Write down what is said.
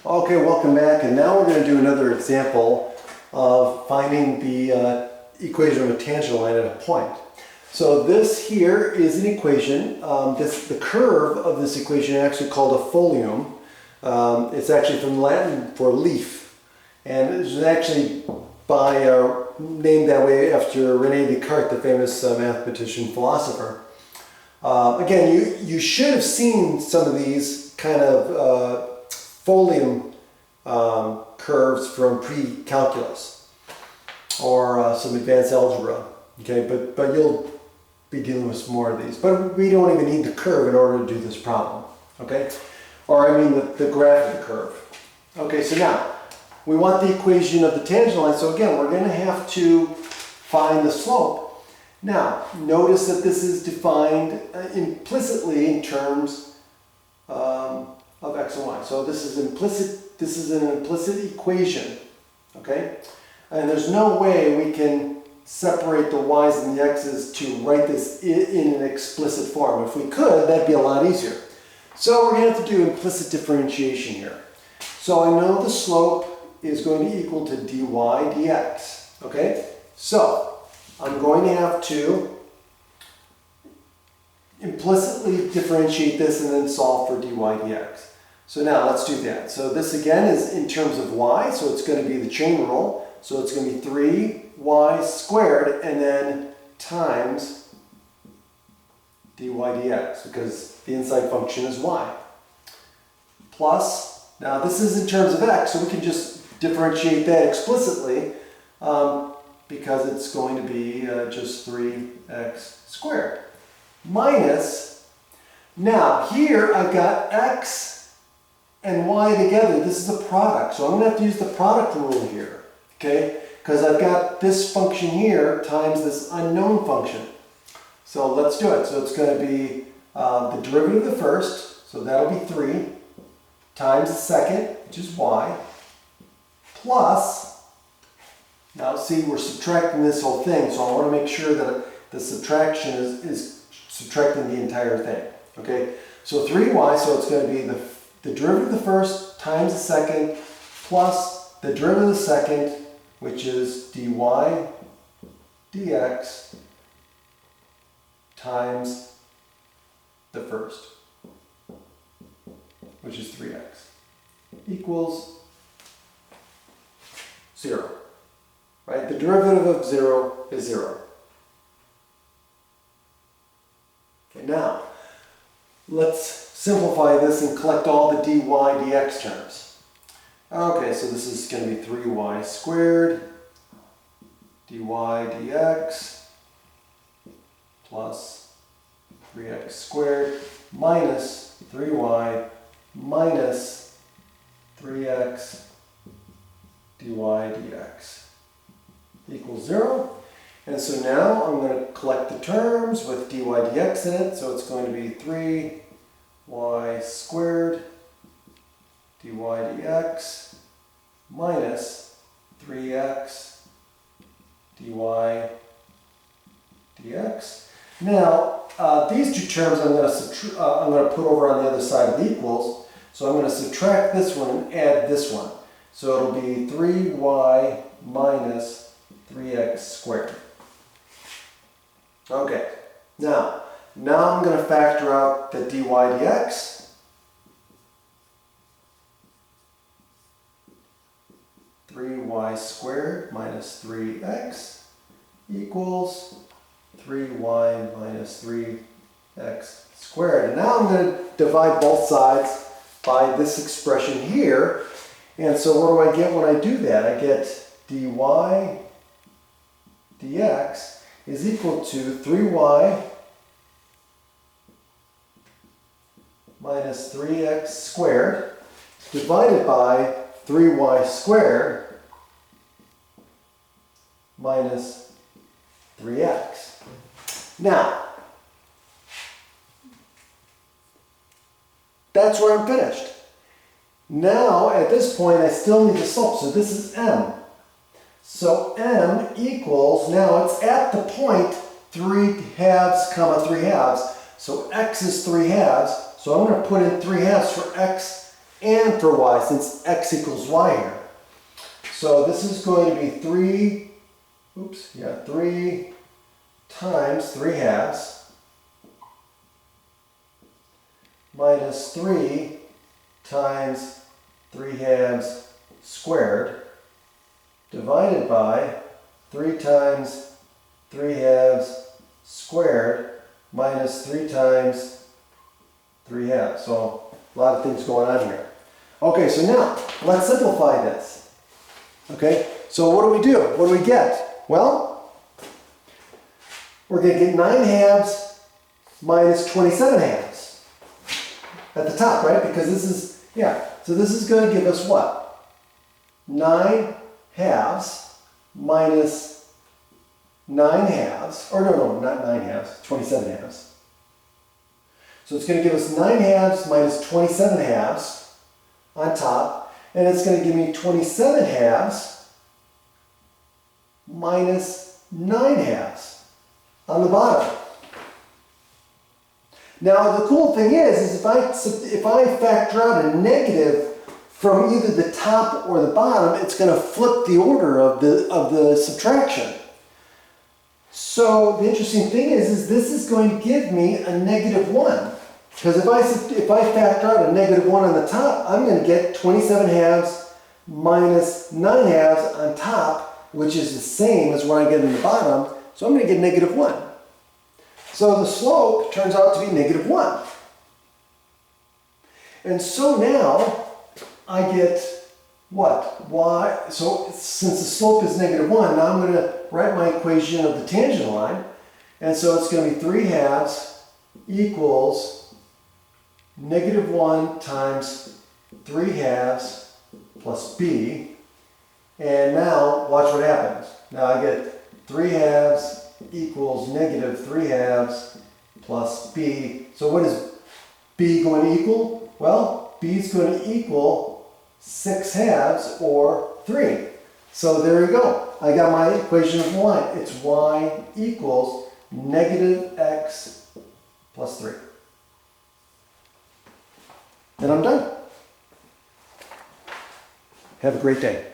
Okay, welcome back, and now we're going to do another example of finding the equation of a tangent line at a point. So this here is an equation. The curve of this equation is actually called a folium. It's actually from Latin for leaf, and it's actually named that way after René Descartes, the famous mathematician philosopher. Again, you should have seen some of these kind of folium curves from pre-calculus or some advanced algebra. Okay, but you'll be dealing with some more of these. But we don't even need the curve in order to do this problem. Okay, or I mean the graph of the curve. Okay, so now we want the equation of the tangent line. So again, we're going to have to find the slope. Now, notice that this is defined implicitly in terms of x and y. So this is implicit. This is an implicit equation, okay? And there's no way we can separate the y's and the x's to write this in an explicit form. If we could, that'd be a lot easier. So we're going to have to do implicit differentiation here. So I know the slope is going to equal to dy dx, okay? So I'm going to have to implicitly differentiate this and then solve for dy dx. So now let's do that. So this again is in terms of y, so it's going to be the chain rule. So it's going to be 3y squared and then times dy dx, because the inside function is y. Plus, now this is in terms of x, so we can just differentiate that explicitly because it's going to be just 3x squared. Minus, now here I've got x and y together. This is a product, so I'm going to have to use the product rule here, okay? Because I've got this function here times this unknown function. So let's do it. So it's going to be the derivative of the first, so that'll be 3, times the second, which is y, plus, now see, we're subtracting this whole thing, so I want to make sure that the subtraction is subtracting the entire thing, okay? So 3y, so it's going to be the derivative of the first times the second plus the derivative of the second, which is dy dx times the first, which is 3x, equals 0. Right? The derivative of 0 is 0. Okay, now let's simplify this and collect all the dy dx terms. Okay, so this is going to be 3y squared dy dx plus 3x squared minus 3y minus 3x dy dx equals 0. And so now I'm going to collect the terms with dy dx in it. So it's going to be 3y squared dy dx minus 3x dy dx. Now these two terms I'm going to put over on the other side of the equals. So I'm going to subtract this one and add this one. So it'll be 3y minus 3x squared. Okay, now I'm going to factor out the dy dx. y squared minus 3x equals 3y minus 3x squared. And now I'm going to divide both sides by this expression here. And so what do I get when I do that? I get dy dx is equal to 3y minus 3x squared divided by 3y squared minus 3x. Now, that's where I'm finished. Now, at this point, I still need the slope, so this is m. So m equals, now it's at the point 3 halves comma 3 halves, so x is 3 halves, so I'm going to put in 3 halves for x and for y, since x equals y here. So this is going to be 3 times 3 halves minus 3 times 3 halves squared divided by 3 times 3 halves squared minus 3 times 3 halves. So a lot of things going on here. Okay, so now let's simplify this. Okay, so what do? What do we get? Well, we're going to get 9 halves minus 27 halves at the top, right? Because this is, so this is going to give us what? 9 halves minus 9 halves, or no, not 9 halves, 27 halves. So it's going to give us 9 halves minus 27 halves on top, and it's going to give me 27 halves minus 9 halves on the bottom. Now the cool thing is if I factor out a negative from either the top or the bottom, it's going to flip the order of the subtraction. So the interesting thing is this is going to give me a -1. Because if I factor out a -1 on the top, I'm going to get 27 halves minus 9 halves on top, which is the same as what I get in the bottom. So I'm going to get -1. So the slope turns out to be -1. And so now I get what? Y. So since the slope is -1, now I'm going to write my equation of the tangent line. And so it's going to be 3 halves equals -1 times 3 halves plus b. And now watch what happens. Now I get 3 halves equals -3 halves plus b. So what is b going to equal? Well, b is going to equal 6 halves or 3. So there you go. I got my equation of y. It's y equals -x plus 3. And I'm done. Have a great day.